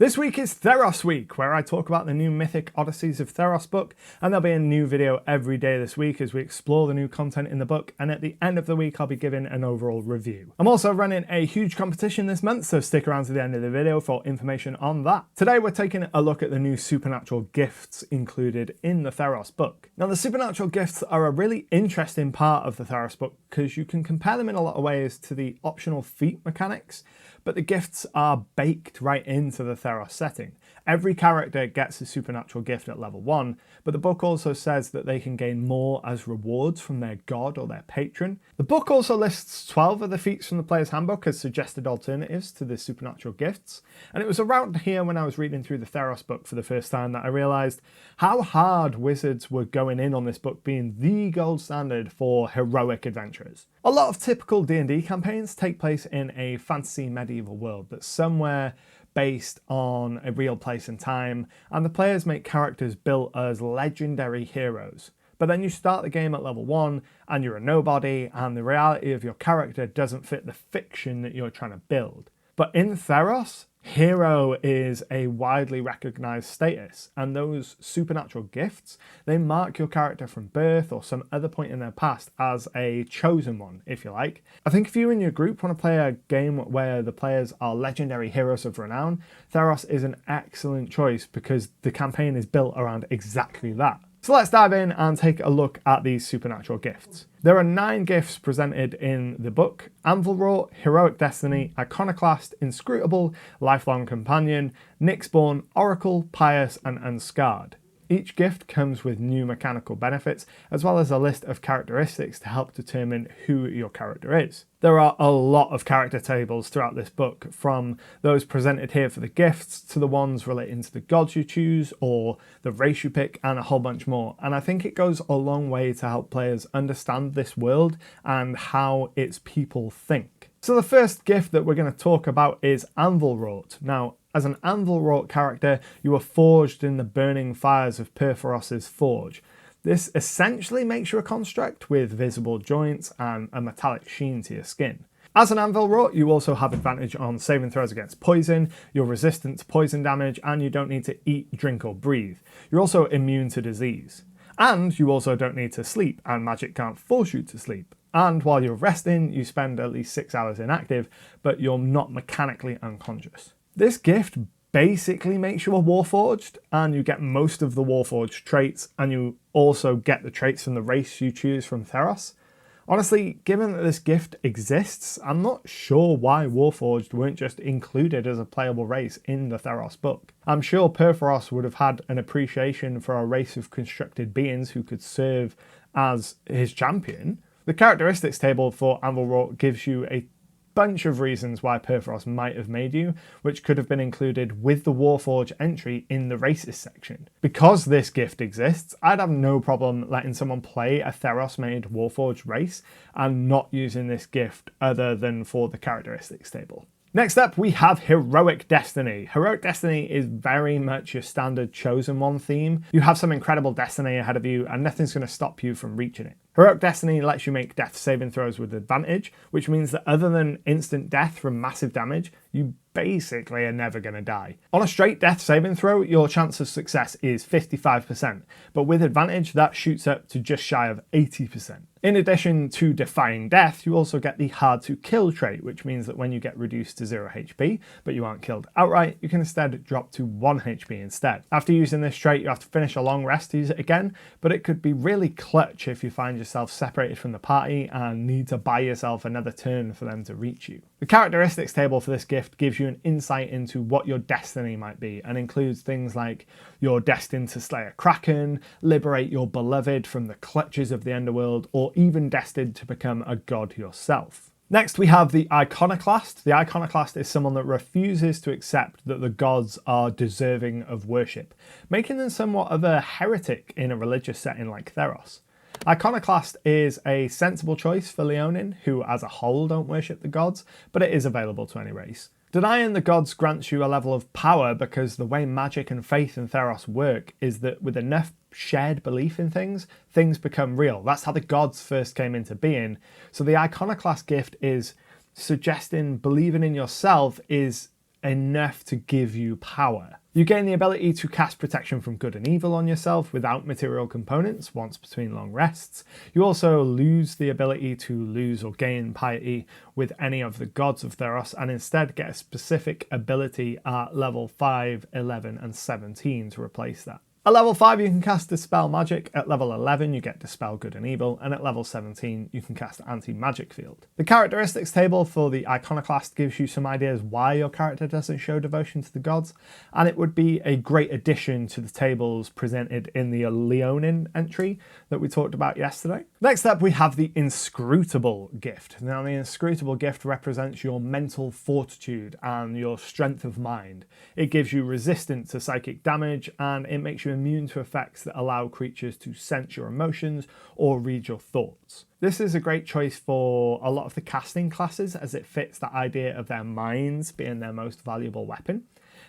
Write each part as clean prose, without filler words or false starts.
This week is Theros Week, where I talk about the new Mythic Odysseys of Theros book, and there'll be a new video every day this week as we explore the new content in the book, and at the end of the week I'll be giving an overall review. I'm also running a huge competition this month, so stick around to the end of the video for information on that. Today we're taking a look at the new supernatural gifts included in the Theros book. Now the supernatural gifts are a really interesting part of the Theros book because you can compare them in a lot of ways to the optional feat mechanics, but the gifts are baked right into the Theros setting. Every character gets a supernatural gift at level 1, but the book also says that they can gain more as rewards from their god or their patron. The book also lists 12 of the feats from the player's handbook as suggested alternatives to the supernatural gifts, and it was around here when I was reading through the Theros book for the first time that I realised how hard Wizards were going in on this book being the gold standard for heroic adventurers. A lot of typical D&D campaigns take place in a fantasy medieval world that's somewhere based on a real place and time, and the players make characters built as legendary heroes. But then you start the game at level 1 and you're a nobody, and the reality of your character doesn't fit the fiction that you're trying to build. But in Theros, hero is a widely recognized status, and those supernatural gifts, they mark your character from birth or some other point in their past as a chosen one, if you like. I think if you and your group want to play a game where the players are legendary heroes of renown, Theros is an excellent choice because the campaign is built around exactly that. So let's dive in and take a look at these supernatural gifts. There are 9 gifts presented in the book: Anvil Rook, Heroic Destiny, Iconoclast, Inscrutable, Lifelong Companion, Kinks Born, Oracle, Pious, and Unscarred. Each gift comes with new mechanical benefits, as well as a list of characteristics to help determine who your character is. There are a lot of character tables throughout this book, from those presented here for the gifts to the ones relating to the gods you choose or the race you pick, and a whole bunch more. And I think it goes a long way to help players understand this world and how its people think. So the first gift that we're going to talk about is Anvil Rook. Now, as an Anvil Rook character, you are forged in the burning fires of Perforos's forge. This essentially makes you a construct with visible joints and a metallic sheen to your skin. As an Anvil Rook, you also have advantage on saving throws against poison, you're resistant to poison damage, and you don't need to eat, drink, or breathe. You're also immune to disease. And you also don't need to sleep, and magic can't force you to sleep. And while you're resting, you spend at least 6 hours inactive, but you're not mechanically unconscious. This gift basically makes you a Warforged, and you get most of the Warforged traits, and you also get the traits from the race you choose from Theros. Honestly, given that this gift exists, I'm not sure why Warforged weren't just included as a playable race in the Theros book. I'm sure Perforos would have had an appreciation for a race of constructed beings who could serve as his champion. The characteristics table for Anvil Rook gives you a bunch of reasons why Perforos might have made you, which could have been included with the Warforged entry in the races section. Because this gift exists, I'd have no problem letting someone play a Theros-made Warforged race and not using this gift other than for the characteristics table. Next up, we have Heroic Destiny. Heroic Destiny is very much your standard Chosen One theme. You have some incredible destiny ahead of you, and nothing's going to stop you from reaching it. Heroic Destiny lets you make death saving throws with advantage, which means that other than instant death from massive damage, you basically are never going to die. On a straight death saving throw, your chance of success is 55%, but with advantage that shoots up to just shy of 80%. In addition to defying death, you also get the hard to kill trait, which means that when you get reduced to 0 HP, but you aren't killed outright, you can instead drop to 1 HP instead. After using this trait, you have to finish a long rest to use it again, but it could be really clutch if you find yourself separated from the party and need to buy yourself another turn for them to reach you. The characteristics table for this gift gives you an insight into what your destiny might be, and includes things like you're destined to slay a kraken, liberate your beloved from the clutches of the underworld, or even destined to become a god yourself. Next we have the Iconoclast. The Iconoclast is someone that refuses to accept that the gods are deserving of worship, making them somewhat of a heretic in a religious setting like Theros. Iconoclast is a sensible choice for Leonin, who as a whole don't worship the gods, but it is available to any race. Denying the gods grants you a level of power because the way magic and faith in Theros work is that with enough shared belief in things, things become real. That's how the gods first came into being. So the Iconoclast gift is suggesting believing in yourself is enough to give you power. You gain the ability to cast protection from good and evil on yourself without material components once between long rests. You also lose the ability to lose or gain piety with any of the gods of Theros, and instead get a specific ability at level 5, 11 and 17 to replace that. At level 5 you can cast Dispel Magic, at level 11 you get Dispel Good and Evil, and at level 17 you can cast Anti-Magic Field. The characteristics table for the Iconoclast gives you some ideas why your character doesn't show devotion to the gods, and it would be a great addition to the tables presented in the Leonin entry that we talked about yesterday. Next up we have the Inscrutable gift. Now the Inscrutable gift represents your mental fortitude and your strength of mind. It gives you resistance to psychic damage, and it makes you immune to effects that allow creatures to sense your emotions or read your thoughts. This is a great choice for a lot of the casting classes, as it fits the idea of their minds being their most valuable weapon.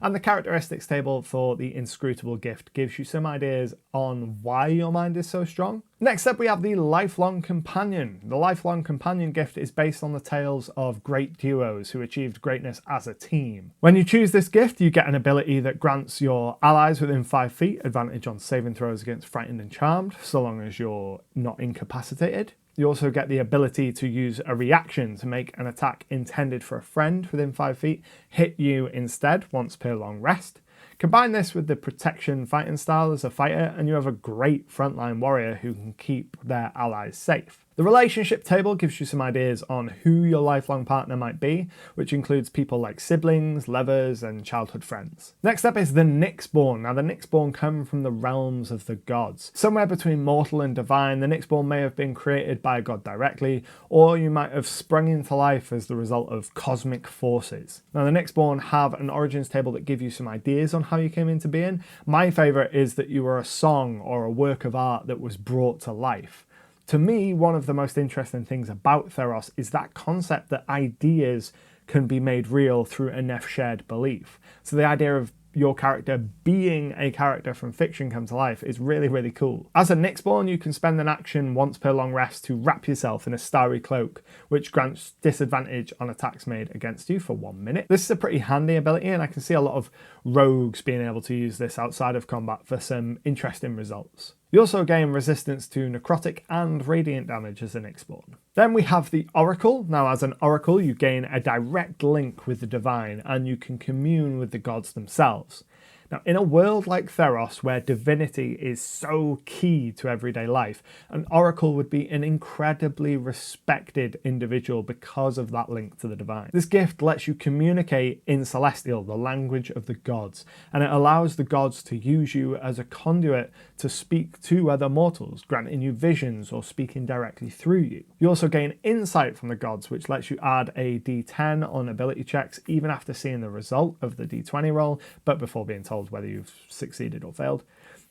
And the characteristics table for the Inscrutable gift gives you some ideas on why your mind is so strong. Next up we have the Lifelong Companion. The Lifelong Companion gift is based on the tales of great duos who achieved greatness as a team. When you choose this gift, you get an ability that grants your allies within 5 feet advantage on saving throws against Frightened and Charmed, so long as you're not incapacitated. You also get the ability to use a reaction to make an attack intended for a friend within 5 feet hit you instead once per long rest. Combine this with the protection fighting style as a fighter and you have a great frontline warrior who can keep their allies safe. The relationship table gives you some ideas on who your lifelong partner might be, which includes people like siblings, lovers and childhood friends. Next up is the Kinks Born. Now the Kinks Born come from the realms of the gods. Somewhere between mortal and divine, the Kinks Born may have been created by a god directly, or you might have sprung into life as the result of cosmic forces. Now the Kinks Born have an origins table that give you some ideas on how you came into being. My favourite is that you were a song or a work of art that was brought to life. To me, one of the most interesting things about Theros is that concept that ideas can be made real through enough shared belief. So the idea of your character being a character from fiction come to life is really, really cool. As a Kinks Born, you can spend an action once per long rest to wrap yourself in a starry cloak, which grants disadvantage on attacks made against you for 1 minute. This is a pretty handy ability, and I can see a lot of rogues being able to use this outside of combat for some interesting results. You also gain resistance to necrotic and radiant damage as an Kinks Born. Then we have the Oracle. Now as an Oracle you gain a direct link with the divine and you can commune with the gods themselves. Now in a world like Theros where divinity is so key to everyday life, an Oracle would be an incredibly respected individual because of that link to the divine. This gift lets you communicate in Celestial, the language of the gods, and it allows the gods to use you as a conduit to speak to other mortals, granting you visions or speaking directly through you. You also gain insight from the gods, which lets you add a d10 on ability checks even after seeing the result of the d20 roll, but before being told whether you've succeeded or failed.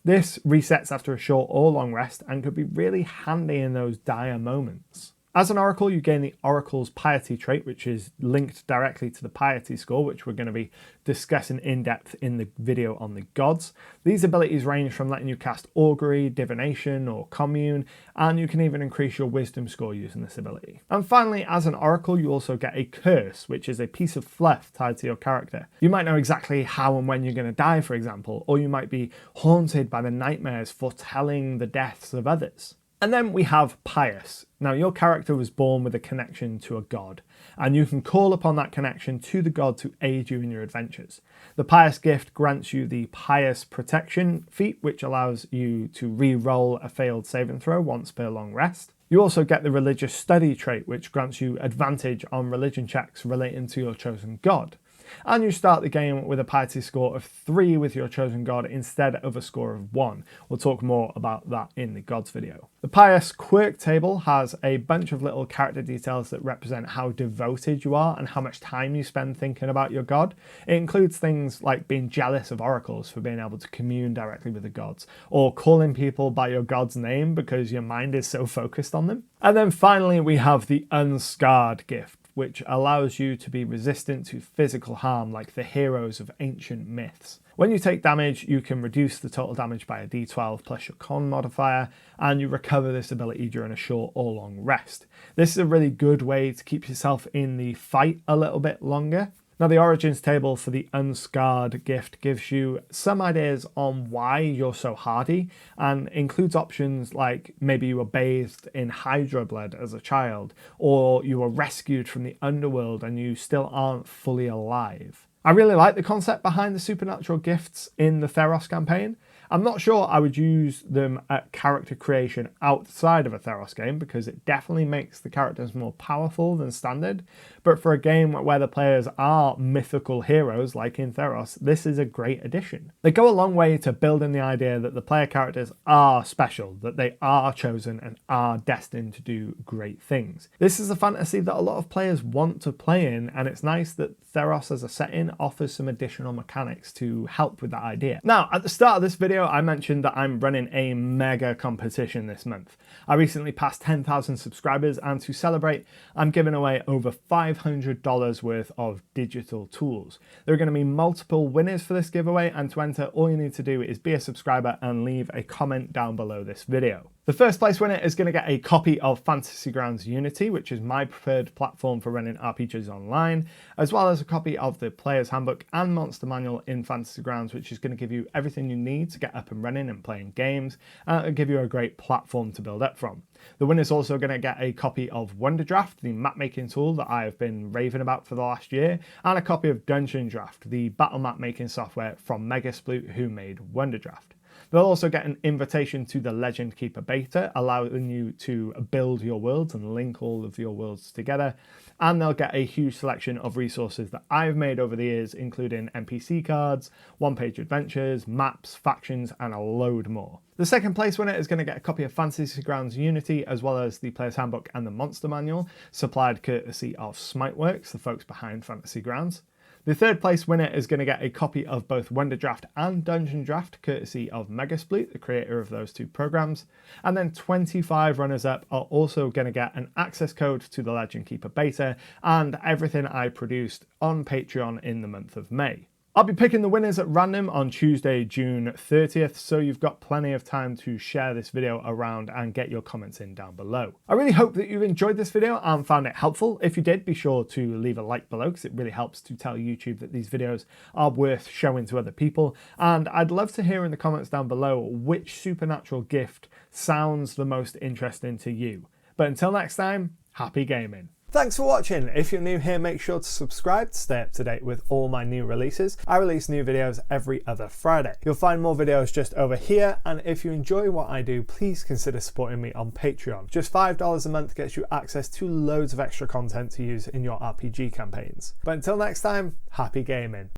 This resets after a short or long rest and could be really handy in those dire moments. As an Oracle, you gain the Oracle's Piety trait, which is linked directly to the Piety score, which we're going to be discussing in depth in the video on the gods. These abilities range from letting you cast Augury, Divination or Commune, and you can even increase your Wisdom score using this ability. And finally, as an Oracle, you also get a Curse, which is a piece of fluff tied to your character. You might know exactly how and when you're going to die, for example, or you might be haunted by the nightmares foretelling the deaths of others. And then we have Pious. Now your character was born with a connection to a god, and you can call upon that connection to the god to aid you in your adventures. The Pious gift grants you the Pious Protection feat, which allows you to re-roll a failed saving throw once per long rest. You also get the Religious Study trait, which grants you advantage on religion checks relating to your chosen god. And you start the game with a piety score of 3 with your chosen god instead of a score of 1. We'll talk more about that in the gods video. The Pious quirk table has a bunch of little character details that represent how devoted you are and how much time you spend thinking about your god. It includes things like being jealous of oracles for being able to commune directly with the gods, or calling people by your god's name because your mind is so focused on them. And then finally we have the Unscarred gift, which allows you to be resistant to physical harm like the heroes of ancient myths. When you take damage, you can reduce the total damage by a d12 plus your con modifier, and you recover this ability during a short or long rest. This is a really good way to keep yourself in the fight a little bit longer. Now, the origins table for the Unscarred gift gives you some ideas on why you're so hardy and includes options like maybe you were bathed in Hydra blood as a child, or you were rescued from the underworld and you still aren't fully alive. I really like the concept behind the supernatural gifts in the Theros campaign. I'm not sure I would use them at character creation outside of a Theros game because it definitely makes the characters more powerful than standard, but for a game where the players are mythical heroes like in Theros, this is a great addition. They go a long way to building the idea that the player characters are special, that they are chosen and are destined to do great things. This is a fantasy that a lot of players want to play in, and it's nice that Theros as a setting offers some additional mechanics to help with that idea. Now, at the start of this video, I mentioned that I'm running a mega competition this month. I recently passed 10,000 subscribers, and to celebrate, I'm giving away over $500 worth of digital tools. There are going to be multiple winners for this giveaway, and to enter, all you need to do is be a subscriber and leave a comment down below this video. The first place winner is going to get a copy of Fantasy Grounds Unity, which is my preferred platform for running RPGs online, as well as a copy of the Player's Handbook and Monster Manual in Fantasy Grounds, which is going to give you everything you need to get up and running and playing games, and it'll give you a great platform to build up from. The winner's also going to get a copy of Wonderdraft, the map-making tool that I have been raving about for the last year, and a copy of Dungeon Draft, the battle map-making software from Megasploit, who made Wonderdraft. They'll also get an invitation to the Legend Keeper beta, allowing you to build your worlds and link all of your worlds together. And they'll get a huge selection of resources that I've made over the years, including NPC cards, one-page adventures, maps, factions, and a load more. The second place winner is going to get a copy of Fantasy Grounds Unity, as well as the Player's Handbook and the Monster Manual, supplied courtesy of Smiteworks, the folks behind Fantasy Grounds. The third place winner is going to get a copy of both Wonderdraft and Dungeon Draft, courtesy of Megasploit, the creator of those two programs. And then 25 runners-up are also going to get an access code to the Legend Keeper beta and everything I produced on Patreon in the month of May. I'll be picking the winners at random on Tuesday, June 30th, so you've got plenty of time to share this video around and get your comments in down below. I really hope that you've enjoyed this video and found it helpful. If you did, be sure to leave a like below because it really helps to tell YouTube that these videos are worth showing to other people. And I'd love to hear in the comments down below which supernatural gift sounds the most interesting to you. But until next time, happy gaming. Thanks for watching. If you're new here, make sure to subscribe to stay up to date with all my new releases. I release new videos every other Friday. You'll find more videos just over here, and if you enjoy what I do, please consider supporting me on Patreon. Just $5 a month gets you access to loads of extra content to use in your RPG campaigns. But until next time, happy gaming.